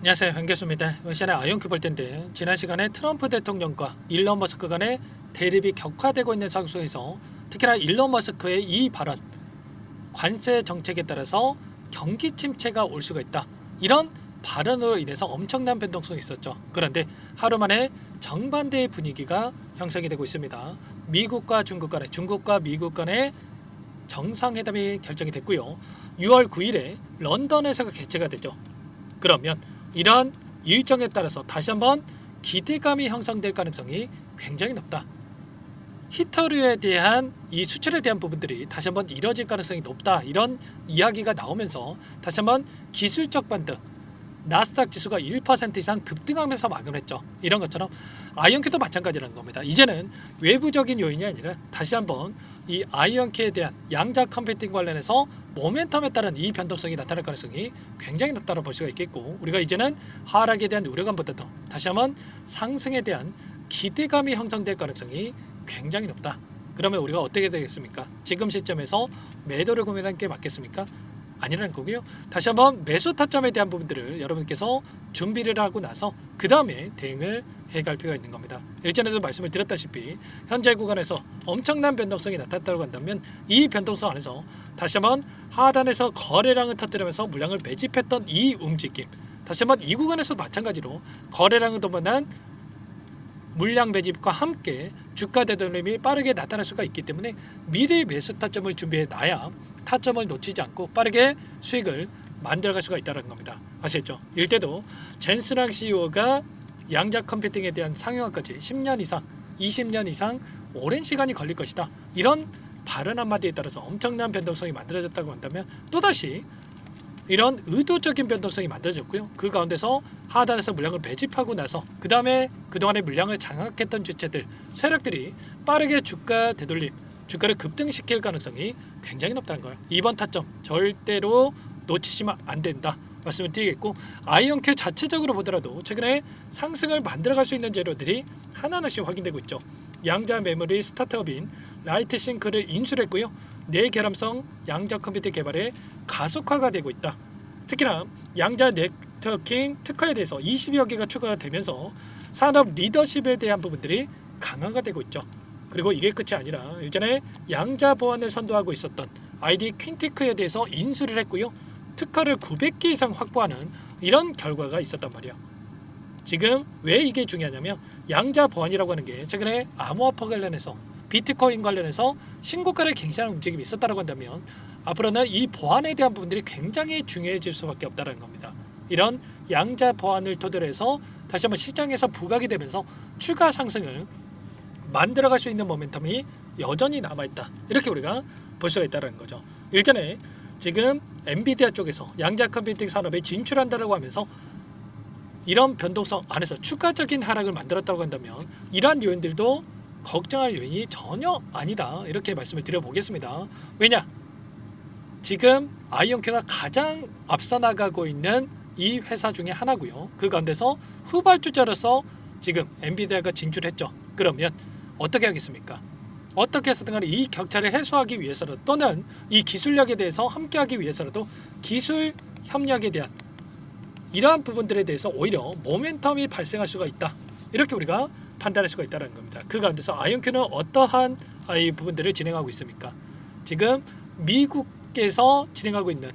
안녕하세요, 한교수입니다. 이번 시간에 아이언큐 볼 텐데 지난 시간에 트럼프 대통령과 일론 머스크 간의 대립이 격화되고 있는 상황 속에서 특히나 일론 머스크의 이 발언, 관세 정책에 따라서 경기 침체가 올 수가 있다, 이런 발언으로 인해서 엄청난 변동성이 있었죠. 그런데 하루 만에 정반대의 분위기가 형성이 되고 있습니다. 미국과 중국 간의, 중국과 미국 간의 정상회담이 결정이 됐고요. 6월 9일에 런던에서 개최가 되죠. 그러면 이러한 일정에 따라서 다시 한번 기대감이 형성될 가능성이 굉장히 높다. 히터류에 대한 이 수출에 대한 부분들이 다시 한번 이뤄질 가능성이 높다, 이런 이야기가 나오면서 다시 한번 기술적 반등, 나스닥 지수가 1% 이상 급등하면서 마감을 했죠. 이런 것처럼 아이언큐도 마찬가지라는 겁니다. 이제는 외부적인 요인이 아니라 다시 한번 이 아이언큐에 대한 양자 컴퓨팅 관련해서 모멘텀에 따른 이 변동성이 나타날 가능성이 굉장히 높다고 볼 수가 있겠고, 우리가 이제는 하락에 대한 우려감보다도 다시 한번 상승에 대한 기대감이 형성될 가능성이 굉장히 높다. 그러면 우리가 어떻게 되겠습니까? 지금 시점에서 매도를 고민하는 게 맞겠습니까? 아니라는 거고요. 다시 한번 매수 타점에 대한 부분들을 여러분께서 준비를 하고 나서 그 다음에 대응을 해갈 필요가 있는 겁니다. 일전에도 말씀을 드렸다시피 현재 구간에서 엄청난 변동성이 나타났다고 한다면 이 변동성 안에서 다시 한번 하단에서 거래량을 터뜨리면서 물량을 매집했던 이 움직임, 다시 한번 이 구간에서 마찬가지로 거래량을 동반한 물량 매집과 함께 주가 되돌림이 빠르게 나타날 수가 있기 때문에 미리 매수 타점을 준비해 놔야 타점을 놓치지 않고 빠르게 수익을 만들어갈 수가 있다는 겁니다. 아시겠죠? 이때도 젠스랑 CEO가 양자 컴퓨팅에 대한 상용화까지 10년 이상, 20년 이상 오랜 시간이 걸릴 것이다, 이런 발언 한마디에 따라서 엄청난 변동성이 만들어졌다고 한다면 또다시 이런 의도적인 변동성이 만들어졌고요. 그 가운데서 하단에서 물량을 매집하고 나서 그 다음에 그동안의 물량을 장악했던 주체들, 세력들이 빠르게 주가 되돌림, 주가를 급등시킬 가능성이 굉장히 높다는 거예요. 이번 타점 절대로 놓치시면 안 된다 말씀을 드리겠고, 아이언큐 자체적으로 보더라도 최근에 상승을 만들어갈 수 있는 재료들이 하나하나씩 확인되고 있죠. 양자 메모리 스타트업인 라이트싱크를 인수했고요. 내결함성 양자 컴퓨터 개발에 가속화가 되고 있다. 특히나 양자 네트워킹 특화에 대해서 20여 개가 추가가 되면서 산업 리더십에 대한 부분들이 강화가 되고 있죠. 그리고 이게 끝이 아니라 예전에 양자 보안을 선도하고 있었던 ID 퀸티크에 대해서 인수를 했고요. 특허를 900개 이상 확보하는 이런 결과가 있었단 말이에요. 지금 왜 이게 중요하냐면 양자 보안이라고 하는 게 최근에 암호화폐 관련해서 비트코인 관련해서 신고가를 갱신하는 움직임이 있었다고 한다면 앞으로는 이 보안에 대한 부분들이 굉장히 중요해질 수밖에 없다는 겁니다. 이런 양자 보안을 토대로 해서 다시 한번 시장에서 부각이 되면서 추가 상승을 만들어갈 수 있는 모멘텀이 여전히 남아있다, 이렇게 우리가 볼 수가 있다는 거죠. 일전에 지금 엔비디아 쪽에서 양자 컴퓨팅 산업에 진출한다고 하면서 이런 변동성 안에서 추가적인 하락을 만들었다고 한다면 이러한 요인들도 걱정할 요인이 전혀 아니다, 이렇게 말씀을 드려보겠습니다. 왜냐? 지금 아이언큐가 가장 앞서 나가고 있는 이 회사 중에 하나고요. 그 가운데서 후발주자로서 지금 엔비디아가 진출했죠. 그러면 어떻게 하겠습니까? 어떻게 해서든 간에 이 격차를 해소하기 위해서라도, 또는 이 기술력에 대해서 함께하기 위해서라도 기술 협력에 대한 이러한 부분들에 대해서 오히려 모멘텀이 발생할 수가 있다, 이렇게 우리가 판단할 수가 있다는 겁니다. 그 가운데서 아이언큐는 어떠한 이 부분들을 진행하고 있습니까? 지금 미국에서 진행하고 있는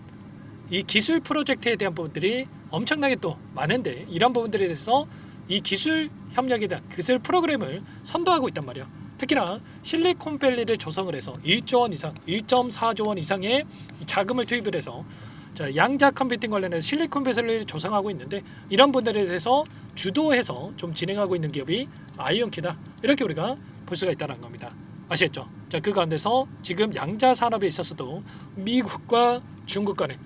이 기술 프로젝트에 대한 부분들이 엄청나게 또 많은데, 이런 부분들에 대해서 이 기술 협력에 대한 기술 프로그램을 선도하고 있단 말이에요. 특히나 실리콘밸리를 조성을 해서 1조 원 이상, 1.4조 원 이상의 자금을 투입을 해서 양자 컴퓨팅 관련해서 실리콘밸리를 조성하고 있는데, 이런 분들에 대해서 주도해서 좀 진행하고 있는 기업이 아이언큐다, 이렇게 우리가 볼 수가 있다는 겁니다. 아시겠죠? 자, 그 가운데서 지금 양자 산업에 있어서도 미국과 중국 간에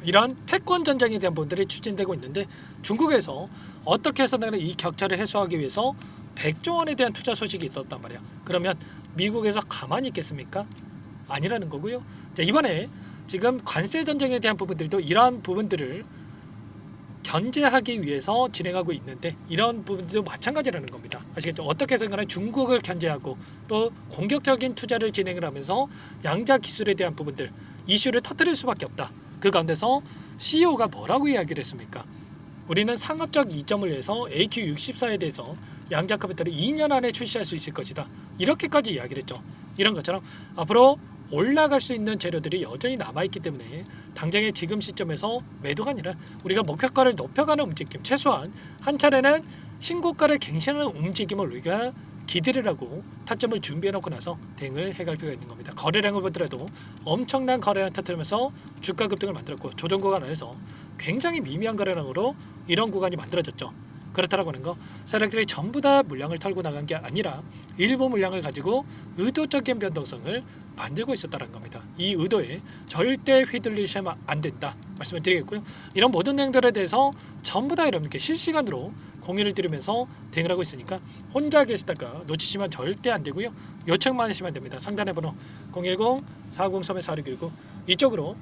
이러한 패권 전쟁에 대한 부분들이 추진되고 있는데, 중국에서 어떻게 해서든 이 격차를 해소하기 위해서 100조 원에 대한 투자 소식이 있었단 말이에요. 그러면 미국에서 가만히 있겠습니까? 아니라는 거고요. 자, 이번에 지금 관세 전쟁에 대한 부분들도 이러한 부분들을 견제하기 위해서 진행하고 있는데, 이런 부분도 마찬가지라는 겁니다. 아시겠죠? 어떻게 해서든 간에 중국을 견제하고 또 공격적인 투자를 진행을 하면서 양자 기술에 대한 부분들 이슈를 터뜨릴 수밖에 없다. 그 가운데서 CEO가 뭐라고 이야기를 했습니까? 우리는 상업적 이점을 위해서 AQ64에 대해서 양자 컴퓨터를 2년 안에 출시할 수 있을 것이다. 이렇게까지 이야기를 했죠. 이런 것처럼 앞으로 올라갈 수 있는 재료들이 여전히 남아있기 때문에 당장의 지금 시점에서 매도가 아니라 우리가 목표가를 높여가는 움직임, 최소한 한 차례는 신고가를 갱신하는 움직임을 우리가 기대를 하고 타점을 준비해놓고 나서 대응을 해갈 필요가 있는 겁니다. 거래량을 보더라도 엄청난 거래량 터뜨리면서 주가 급등을 만들었고 조정 구간 안에서 굉장히 미미한 거래량으로 이런 구간이 만들어졌죠. 그렇다라고 하는 거, 세력들이 전부 다 물량을 털고 나간 게 아니라 일부 물량을 가지고 의도적인 변동성을 만들고 있었다는 겁니다. 이 의도에 절대 휘둘리시면 안 된다 말씀을 드리겠고요. 이런 모든 내용들에 대해서 전부 다 여러분께 실시간으로 공유를 드리면서 대응을 하고 있으니까 혼자 계시다가 놓치시면 절대 안 되고요. 요청만 하시면 됩니다. 상단의 번호 010-403-4619 이쪽으로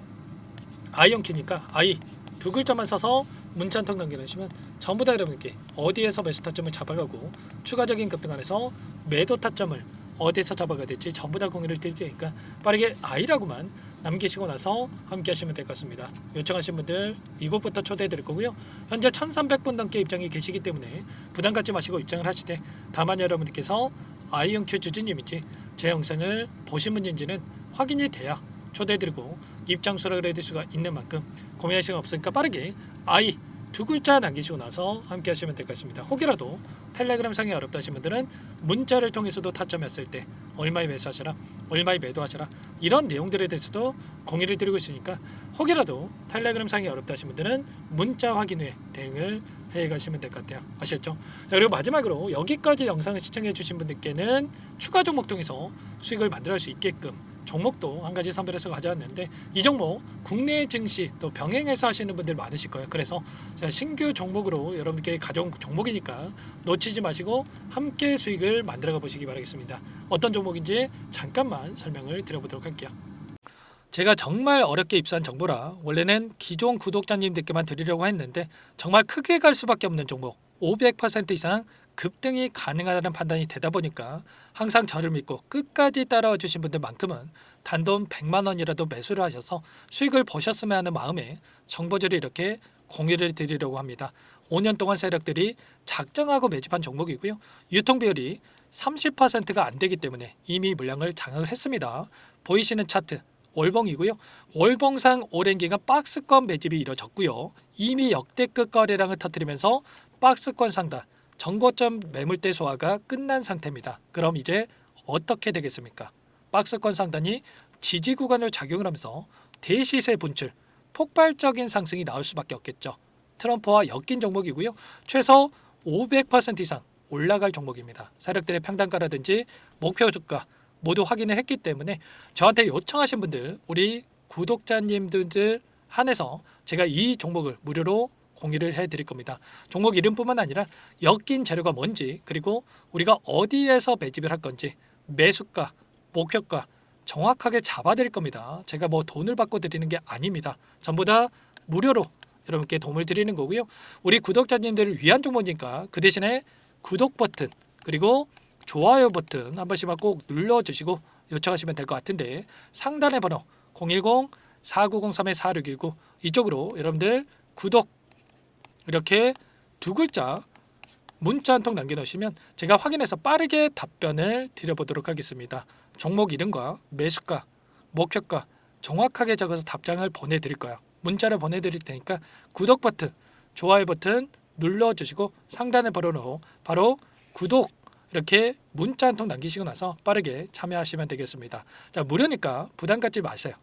아이언키니까 아이 두 글자만 써서 문자 한 통 남겨주시면 전부 다 여러분께 어디에서 매수 타점을 잡아가고 추가적인 급등 안에서 매도 타점을 어디에서 잡아가야 될지 전부 다 공유를 드릴 테니까 빠르게 아이라고만 남기시고 나서 함께 하시면 될 것 같습니다. 요청하신 분들 이곳부터 초대해 드릴 거고요. 현재 1300분 넘게 입장이 계시기 때문에 부담 갖지 마시고 입장을 하시되, 다만 여러분들께서 아이언큐 주주님인지 제 영상을 보신 분인지는 확인이 돼야 초대해드리고 입장 수락을 해드릴 수가 있는 만큼 고민할 시간 없으니까 빠르게 아이 두 글자 남기시고 나서 함께 하시면 될 것 같습니다. 혹이라도 텔레그램 상이 어렵다 하신 분들은 문자를 통해서도 타점했을 때 얼마에 매수하시라, 얼마에 매도하시라, 이런 내용들에 대해서도 공유를 드리고 있으니까 혹이라도 텔레그램 상이 어렵다 하신 분들은 문자 확인 후에 대응을 해 가시면 될 것 같아요. 아시겠죠? 자, 그리고 마지막으로 여기까지 영상을 시청해 주신 분들께는 추가 종목 통해서 수익을 만들어갈 수 있게끔 종목도 한 가지 선별해서 가져왔는데, 이 종목 국내 증시 또 병행해서 하시는 분들 많으실 거예요. 그래서 제가 신규 종목으로 여러분께 가져온 종목이니까 놓치지 마시고 함께 수익을 만들어가 보시기 바라겠습니다. 어떤 종목인지 잠깐만 설명을 드려보도록 할게요. 제가 정말 어렵게 입수한 정보라 원래는 기존 구독자님들께만 드리려고 했는데 정말 크게 갈 수밖에 없는 종목, 500% 이상 급등이 가능하다는 판단이 되다 보니까 항상 저를 믿고 끝까지 따라와 주신 분들만큼은 단돈 100만 원이라도 매수를 하셔서 수익을 보셨으면 하는 마음에 정보들을 이렇게 공유를 드리려고 합니다. 5년 동안 세력들이 작정하고 매집한 종목이고요. 유통 비율이 30%가 안 되기 때문에 이미 물량을 장악을 했습니다. 보이시는 차트 월봉이고요. 월봉상 오랜 기간 박스권 매집이 이뤄졌고요. 이미 역대급 거래량을 터뜨리면서 박스권 상단 정고점 매물대 소화가 끝난 상태입니다. 그럼 이제 어떻게 되겠습니까? 박스권 상단이 지지 구간을 작용을 하면서 대시세 분출, 폭발적인 상승이 나올 수밖에 없겠죠. 트럼프와 엮인 종목이고요. 최소 500% 이상 올라갈 종목입니다. 세력들의 평단가라든지 목표 주가 모두 확인을 했기 때문에 저한테 요청하신 분들, 우리 구독자님들 한해서 제가 이 종목을 무료로 공유를 해드릴 겁니다. 종목 이름뿐만 아니라 엮인 재료가 뭔지, 그리고 우리가 어디에서 매집을 할 건지, 매수가, 목표가 정확하게 잡아드릴 겁니다. 제가 뭐 돈을 받고 드리는 게 아닙니다. 전부 다 무료로 여러분께 도움을 드리는 거고요. 우리 구독자님들을 위한 종목이니까 그 대신에 구독 버튼 그리고 좋아요 버튼 한 번씩만 꼭 눌러주시고 요청하시면 될 것 같은데, 상단의 번호 010-4903-4619 이쪽으로 여러분들 구독 이렇게 두 글자 문자 한 통 남겨놓으시면 제가 확인해서 빠르게 답변을 드려보도록 하겠습니다. 종목 이름과 매수가, 목표가 정확하게 적어서 답장을 보내드릴 거예요. 문자를 보내드릴 테니까 구독 버튼, 좋아요 버튼 눌러주시고 상단의 번호로 바로 구독 이렇게 문자 한 통 남기시고 나서 빠르게 참여하시면 되겠습니다. 자, 무료니까 부담 갖지 마세요.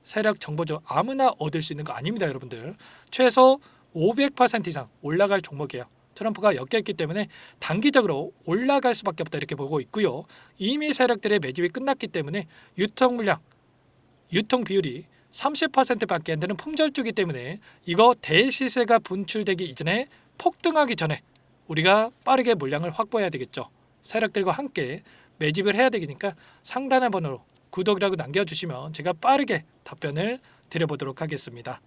세력 정보죠. 아무나 얻을 수 있는 거 아닙니다, 여러분들. 최소 500% 이상 올라갈 종목이에요. 트럼프가 엮여있기 때문에 단기적으로 올라갈 수밖에 없다 이렇게 보고 있고요. 이미 세력들의 매집이 끝났기 때문에 유통 물량, 유통 비율이 30%밖에 안 되는 품절주기 때문에 이거 대시세가 분출되기 이전에 폭등하기 전에 우리가 빠르게 물량을 확보해야 되겠죠. 세력들과 함께 매집을 해야 되니까 상단의 번호로 구독이라고 남겨주시면 제가 빠르게 답변을 드려보도록 하겠습니다.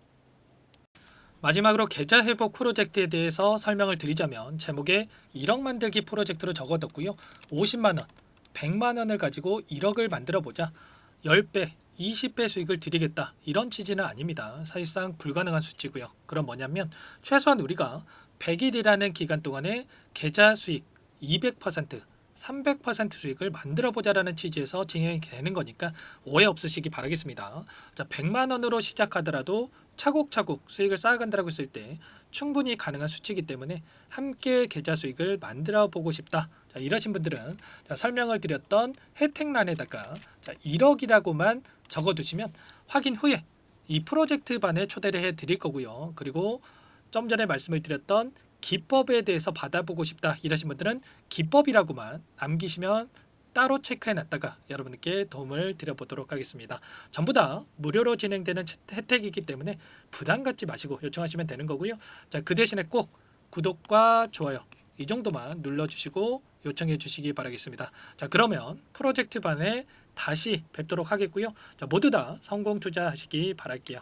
마지막으로 계좌 회복 프로젝트에 대해서 설명을 드리자면 제목에 1억 만들기 프로젝트로 적어뒀고요. 50만 원, 100만 원을 가지고 1억을 만들어 보자. 10배, 20배 수익을 드리겠다 이런 취지는 아닙니다. 사실상 불가능한 수치고요. 그럼 뭐냐면 최소한 우리가 100일이라는 기간 동안에 계좌 수익 200%, 300% 수익을 만들어 보자라는 취지에서 진행이 되는 거니까 오해 없으시기 바라겠습니다. 자, 100만 원으로 시작하더라도 차곡차곡 수익을 쌓아간다고 했을 때 충분히 가능한 수치이기 때문에 함께 계좌 수익을 만들어 보고 싶다. 자, 이러신 분들은 자, 설명을 드렸던 혜택란에다가 자, 1억이라고만 적어두시면 확인 후에 이 프로젝트 반에 초대를 해 드릴 거고요. 그리고 좀 전에 말씀을 드렸던 기법에 대해서 받아보고 싶다 이러신 분들은 기법이라고만 남기시면 따로 체크해 놨다가 여러분께 도움을 드려보도록 하겠습니다. 전부 다 무료로 진행되는 혜택이기 때문에 부담 갖지 마시고 요청하시면 되는 거고요. 자, 그 대신에 꼭 구독과 좋아요 이 정도만 눌러주시고 요청해 주시기 바라겠습니다. 자, 그러면 프로젝트 반에 다시 뵙도록 하겠고요. 자, 모두 다 성공 투자하시기 바랄게요.